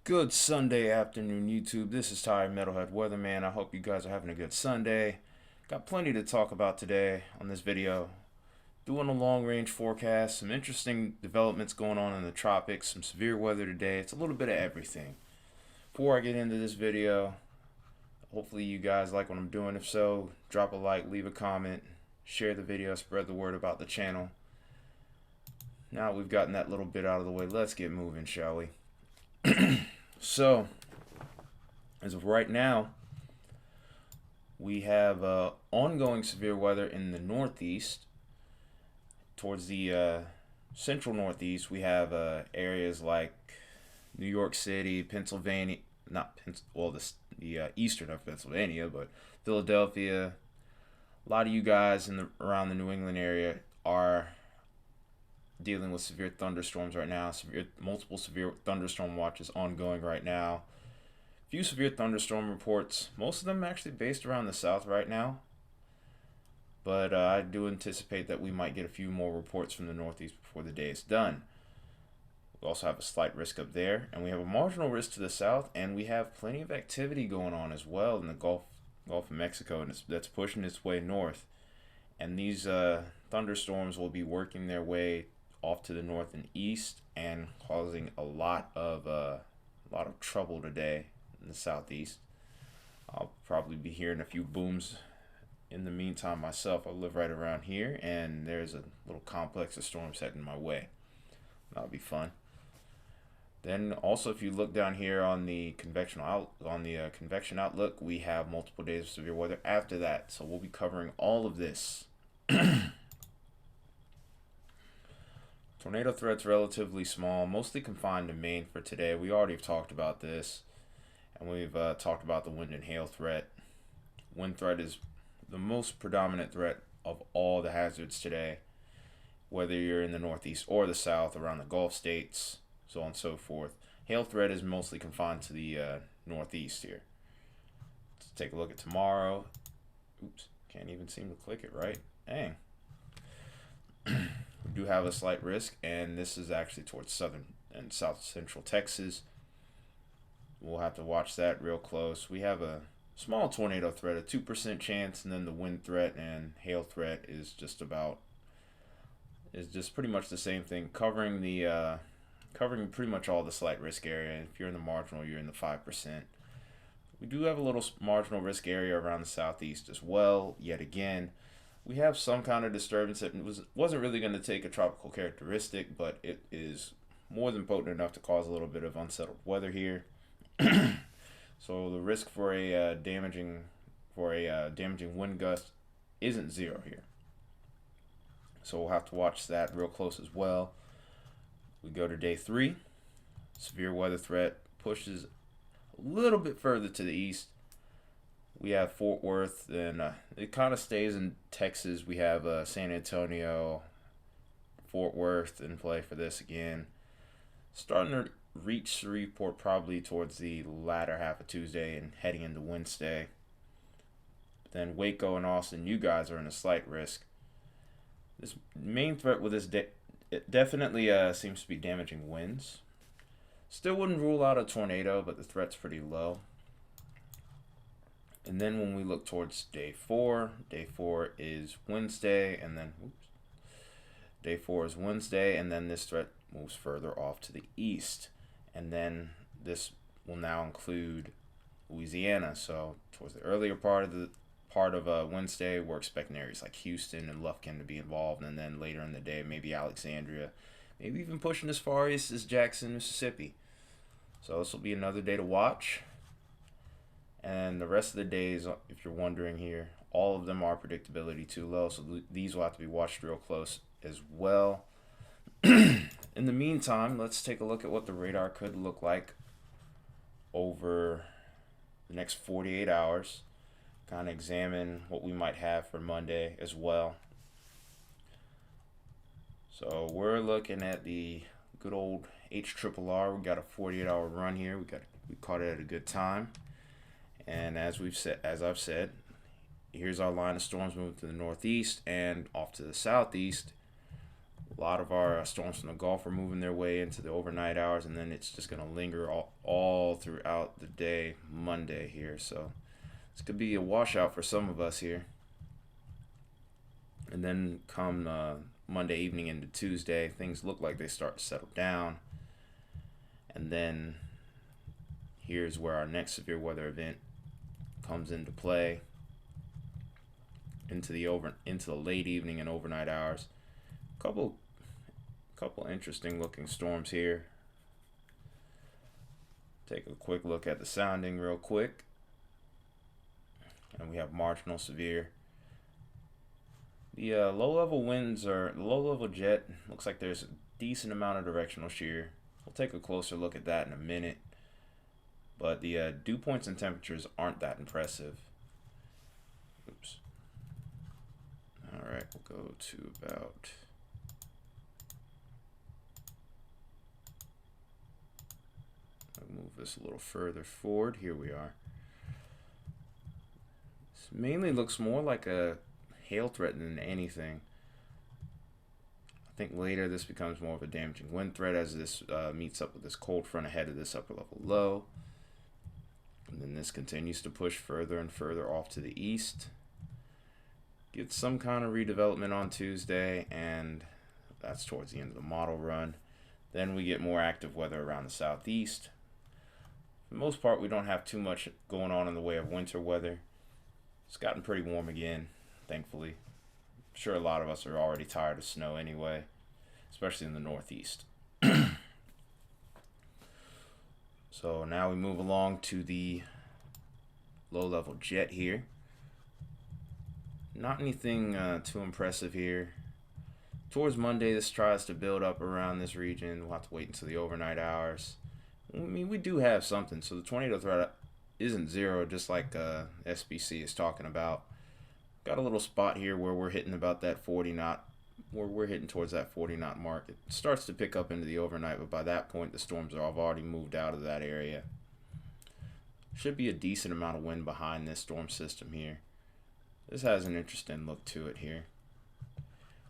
Good Sunday afternoon, YouTube. This is Ty Metalhead Weatherman. I hope you guys are having a good Sunday. Got plenty to talk about today on this video. Doing a long range forecast, some interesting developments going on in the tropics, some severe weather today. It's a little bit of everything. Before I get into this video, hopefully you guys like what I'm doing. If so, drop a like, leave a comment, share the video, spread the word about the channel. Now we've gotten that little bit out of the way, let's get moving, shall we? So, as of right now, we have ongoing severe weather in the northeast. Towards the central northeast, we have areas like New York City, Pennsylvania, not well, the eastern of Pennsylvania, but Philadelphia. A lot of you guys around the New England area are dealing with severe thunderstorms right now. Multiple severe thunderstorm watches ongoing right now. Few severe thunderstorm reports, most of them actually based around the south right now, but I do anticipate that we might get a few more reports from the northeast before the day is done. We also have a slight risk up there, and we have a marginal risk to the south, and we have plenty of activity going on as well in the Gulf of Mexico, and that's pushing its way north. And these thunderstorms will be working their way off to the north and east and causing a lot of trouble today in the southeast. I'll probably be hearing a few booms in the meantime myself. I live right around here, and there's a little complex of storms heading my way. That'll be fun. Then also, if you look down here on the convection outlook, we have multiple days of severe weather after that. So we'll be covering all of this. Tornado threat's relatively small, mostly confined to Maine for today. We already have talked about this, and we've talked about the wind and hail threat. Wind threat is the most predominant threat of all the hazards today, whether you're in the northeast or the south, around the Gulf states, so on and so forth. Hail threat is mostly confined to the northeast here. Let's take a look at tomorrow. Oops, can't even seem to click it right. Dang. We do have a slight risk, and this is actually towards southern and south central Texas. We'll have to watch that real close. We have a small tornado threat, a 2% chance, and then the wind threat and hail threat is just pretty much the same thing, covering pretty much all the slight risk area. If you're in the marginal, you're in the 5%. We do have a little marginal risk area around the southeast as well. Yet again, we have some kind of disturbance that wasn't really going to take a tropical characteristic, but it is more than potent enough to cause a little bit of unsettled weather here. So the risk for a damaging wind gust isn't zero here. So we'll have to watch that real close as well. We go to day 3. Severe weather threat pushes a little bit further to the east. We have Fort Worth, and it kind of stays in Texas. We have San Antonio, Fort Worth in play for this again. Starting to reach Shreveport probably towards the latter half of Tuesday and heading into Wednesday. Then Waco and Austin, you guys are in a slight risk. This main threat with this day, it definitely seems to be damaging winds. Still wouldn't rule out a tornado, but the threat's pretty low. And then when we look towards day 4 is Wednesday, and then day 4 is Wednesday, and then this threat moves further off to the east, and then this will now include Louisiana. So towards the earlier part of Wednesday, we're expecting areas like Houston and Lufkin to be involved, and then later in the day, maybe Alexandria, maybe even pushing as far east as Jackson, Mississippi. So this will be another day to watch. And the rest of the days, if you're wondering here, all of them are predictability too low, so these will have to be watched real close as well. In the meantime, let's take a look at what the radar could look like over the next 48 hours. Kind of examine what we might have for Monday as well. So we're looking at the good old HRRR. We got a 48-hour run here. We caught it at a good time. And as I've said, here's our line of storms moving to the northeast and off to the southeast. A lot of our storms from the Gulf are moving their way into the overnight hours, and then it's just going to linger all throughout the day, Monday here. So this could be a washout for some of us here. And then come Monday evening into Tuesday, things look like they start to settle down. And then here's where our next severe weather event comes into play into the late evening and overnight hours. Couple interesting looking storms here. Take a quick look at the sounding real quick. And we have marginal severe. The low-level winds are low-level jet. Looks like there's a decent amount of directional shear. We'll take a closer look at that in a minute. But the dew points and temperatures aren't that impressive. Oops. All right, we'll go to about... I'll move this a little further forward. Here we are. This mainly looks more like a hail threat than anything. I think later this becomes more of a damaging wind threat as this meets up with this cold front ahead of this upper level low. And then this continues to push further and further off to the east. Get some kind of redevelopment on Tuesday, and that's towards the end of the model run. Then we get more active weather around the southeast. For the most part, we don't have too much going on in the way of winter weather. It's gotten pretty warm again, thankfully. I'm sure a lot of us are already tired of snow anyway, especially in the northeast. So now we move along to the low-level jet here. Not anything too impressive here. Towards Monday, this tries to build up around this region. We'll have to wait until the overnight hours. I mean, we do have something. So the tornado threat isn't zero, just like SBC is talking about. Got a little spot here where we're hitting about that 40 knot, where we're hitting towards that 40 knot mark. It starts to pick up into the overnight, but by that point, the storms have already moved out of that area. Should be a decent amount of wind behind this storm system here. This has an interesting look to it here.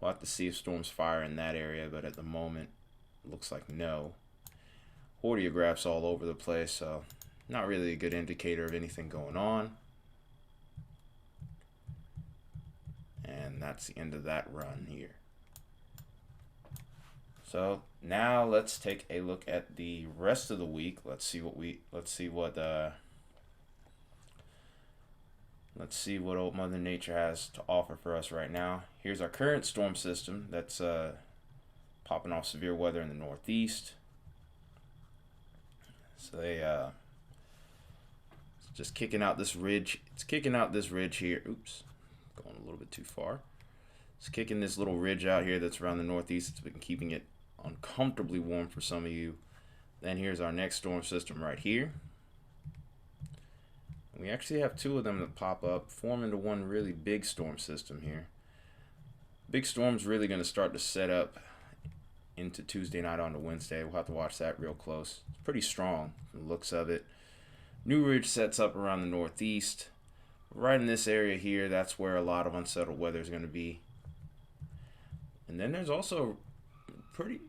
We'll have to see if storms fire in that area, but at the moment, it looks like no. Hordeographs all over the place, so not really a good indicator of anything going on. And that's the end of that run here. So now let's take a look at the rest of the week. Let's see what old Mother Nature has to offer for us right now. Here's our current storm system that's popping off severe weather in the northeast. So they it's just kicking out this ridge. It's kicking out this ridge here. Oops, going a little bit too far. It's kicking this little ridge out here that's around the northeast. It's been keeping it uncomfortably warm for some of you. Then here's our next storm system right here. We actually have two of them that pop up, form into one really big storm system here. Big storm's really going to start to set up into Tuesday night onto Wednesday. We'll have to watch that real close. It's pretty strong from the looks of it. New ridge sets up around the northeast. Right in this area here, that's where a lot of unsettled weather is going to be. And then there's also a pretty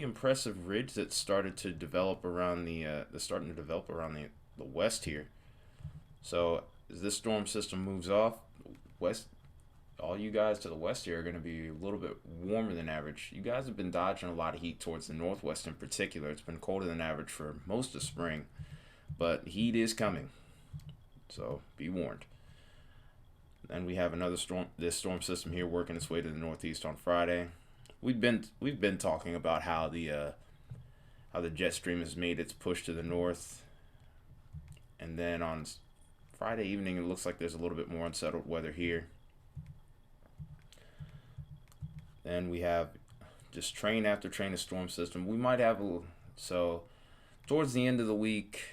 impressive ridge that started to develop around the west here. So as this storm system moves off west, all you guys to the west here are going to be a little bit warmer than average. You guys have been dodging a lot of heat towards the northwest in particular. It's been colder than average for most of spring, but heat is coming, so be warned. Then we have this storm system here working its way to the northeast on Friday. We've been talking about how the jet stream has made its push to the north, and then on Friday evening it looks like there's a little bit more unsettled weather here. Then we have just train after train of storm system. We might have so towards the end of the week,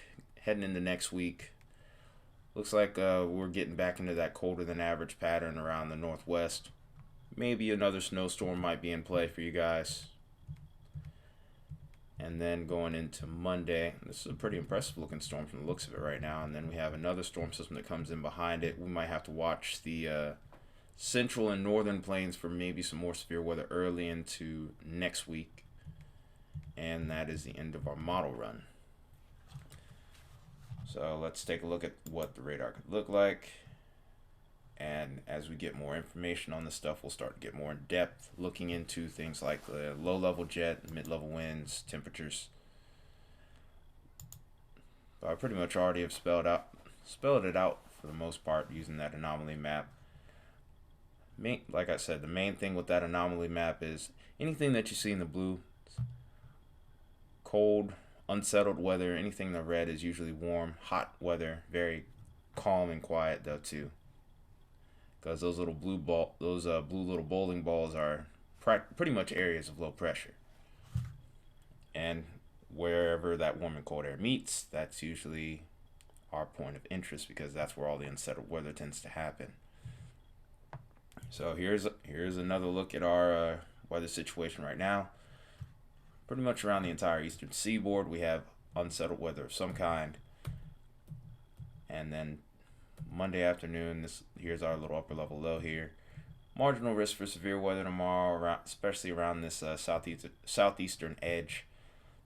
heading into next week, looks like we're getting back into that colder than average pattern around the northwest. Maybe another snowstorm might be in play for you guys. And then going into Monday, this is a pretty impressive looking storm from the looks of it right now. And then we have another storm system that comes in behind it. We might have to watch the central and northern plains for maybe some more severe weather early into next week. And that is the end of our model run. So let's take a look at what the radar could look like. And as we get more information on this stuff, we'll start to get more in depth, looking into things like the low-level jet, mid-level winds, temperatures. But I pretty much already have spelled it out for the most part using that anomaly map. Like I said, the main thing with that anomaly map is anything that you see in the blue, cold, unsettled weather. Anything in the red is usually warm, hot weather, very calm and quiet though too. Because those little blue little bowling balls are pretty much areas of low pressure. And wherever that warm and cold air meets, that's usually our point of interest, because that's where all the unsettled weather tends to happen. So here's another look at our weather situation right now. Pretty much around the entire eastern seaboard, we have unsettled weather of some kind. And then Monday afternoon, here's our little upper level low here. Marginal risk for severe weather tomorrow, especially around this southeastern edge.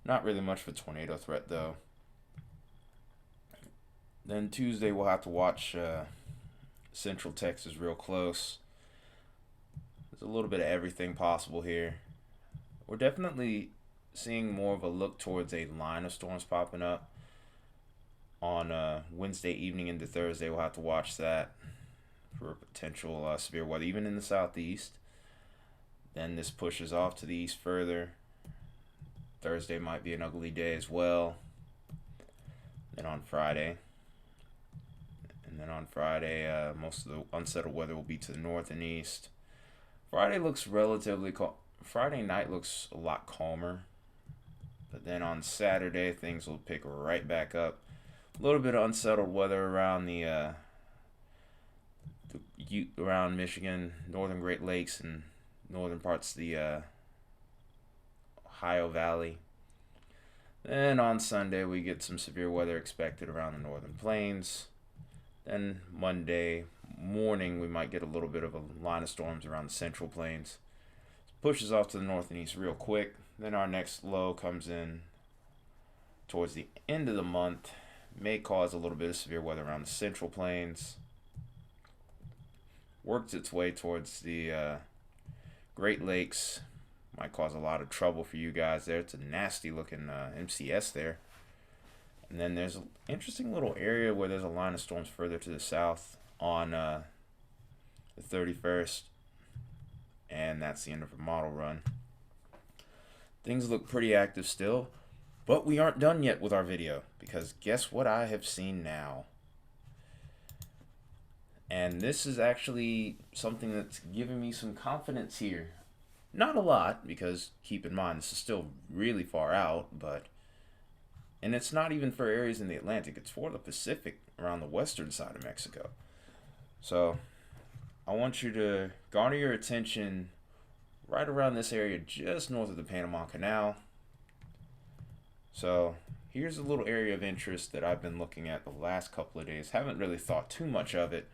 Not really much of a tornado threat though. Then Tuesday we'll have to watch Central Texas real close. There's a little bit of everything possible here. We're definitely seeing more of a look towards a line of storms popping up on Wednesday evening into Thursday. We'll have to watch that for potential severe weather, even in the southeast. Then this pushes off to the east further. Thursday might be an ugly day as well. Then on Friday, most of the unsettled weather will be to the north and east. Friday looks relatively calm. Friday night looks a lot calmer. But then on Saturday, things will pick right back up. A little bit of unsettled weather around around Michigan, northern Great Lakes, and northern parts of the Ohio Valley. Then on Sunday, we get some severe weather expected around the northern plains. Then Monday morning, we might get a little bit of a line of storms around the central plains. Pushes off to the north and east real quick. Then our next low comes in towards the end of the month. May cause a little bit of severe weather around the central plains. Works its way towards the Great Lakes. Might cause a lot of trouble for you guys there. It's a nasty looking MCS there. And then there's an interesting little area where there's a line of storms further to the south on the 31st. And that's the end of the model run. Things look pretty active still, but we aren't done yet with our video, because guess what I have seen now? And this is actually something that's giving me some confidence here. Not a lot, because keep in mind, this is still really far out, and it's not even for areas in the Atlantic, it's for the Pacific around the western side of Mexico. So I want you to garner your attention right around this area just north of the Panama Canal. So here's a little area of interest that I've been looking at the last couple of days. Haven't really thought too much of it,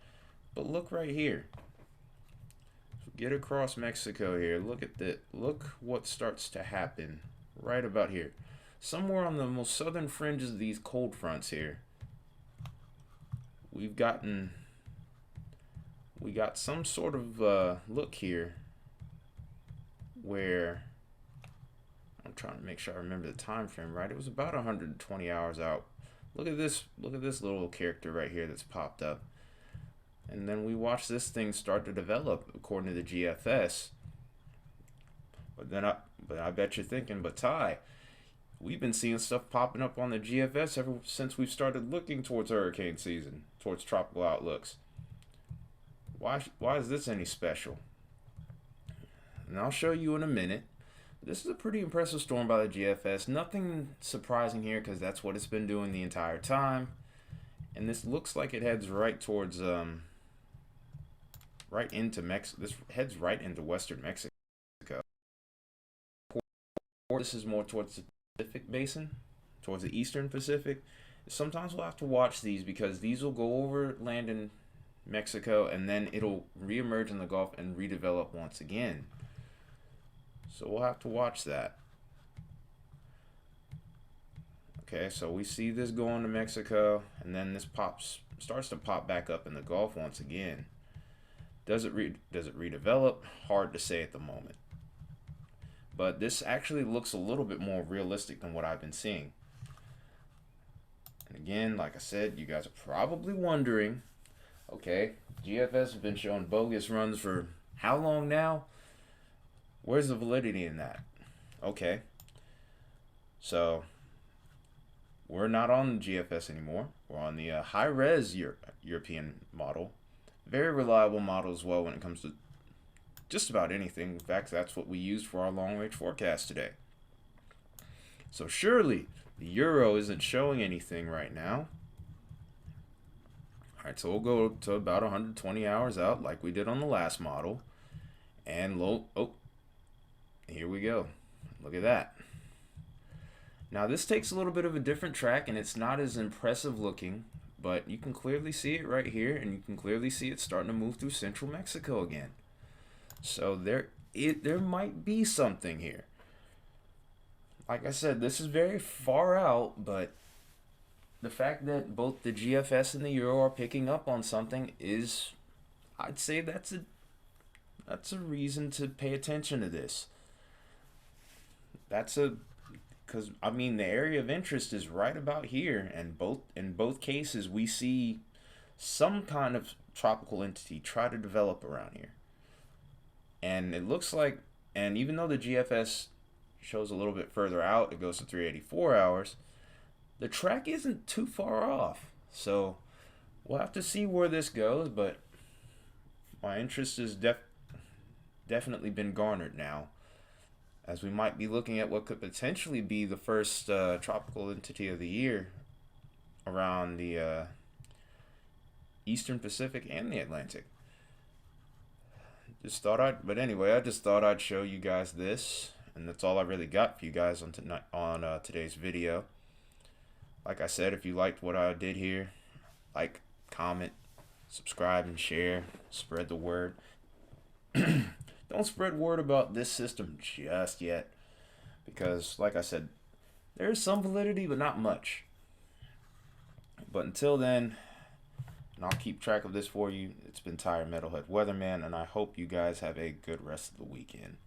but look right here. So get across Mexico here. Look what starts to happen right about here. Somewhere on the most southern fringes of these cold fronts here, we got some sort of look here where I'm trying to make sure I remember the time frame right. It was about 120 hours out. Look at this little character right here that's popped up. And then we watch this thing start to develop according to the GFS. But I bet you're thinking, but Ty, we've been seeing stuff popping up on the GFS ever since we've started looking towards hurricane season, towards tropical outlooks. Why is this any special? And I'll show you in a minute. This is a pretty impressive storm by the GFS. Nothing surprising here, because that's what it's been doing the entire time. And this looks like it heads right towards right into Mexico. This heads right into western Mexico. This is more towards the Pacific basin, towards the eastern Pacific. Sometimes we'll have to watch these, because these will go over land in Mexico, and then it'll reemerge in the Gulf and redevelop once again. So we'll have to watch that. Okay, so we see this going to Mexico, and then this starts to pop back up in the Gulf once again. Does it redevelop? Hard to say at the moment. But this actually looks a little bit more realistic than what I've been seeing. And again, like I said, you guys are probably wondering, okay, GFS has been showing bogus runs for how long now? Where's the validity in that? Okay, so we're not on the GFS anymore. We're on the high-res European model. Very reliable model as well when it comes to just about anything. In fact, that's what we used for our long-range forecast today. So surely the euro isn't showing anything right now. All right, so we'll go to about 120 hours out like we did on the last model. And here we go. Look at that. Now this takes a little bit of a different track, and it's not as impressive looking, but you can clearly see it right here, and you can clearly see it starting to move through central Mexico again. So there might be something here. Like I said, this is very far out, but the fact that both the GFS and the euro are picking up on something is, I'd say that's a reason to pay attention to this. Because I mean, the area of interest is right about here, and in both cases we see some kind of tropical entity try to develop around here. And it looks like, and even though the GFS shows a little bit further out, it goes to 384 hours, the track isn't too far off. So we'll have to see where this goes, but my interest has definitely been garnered now, as we might be looking at what could potentially be the first tropical entity of the year around the Eastern Pacific and the Atlantic. But anyway, I just thought I'd show you guys this, and that's all I really got for you guys on today's video. Like I said, if you liked what I did here, like, comment, subscribe, and share. Spread the word. Don't spread word about this system just yet, because like I said, there's some validity, but not much. But until then, and I'll keep track of this for you, it's been Tire Metalhead Weatherman, and I hope you guys have a good rest of the weekend.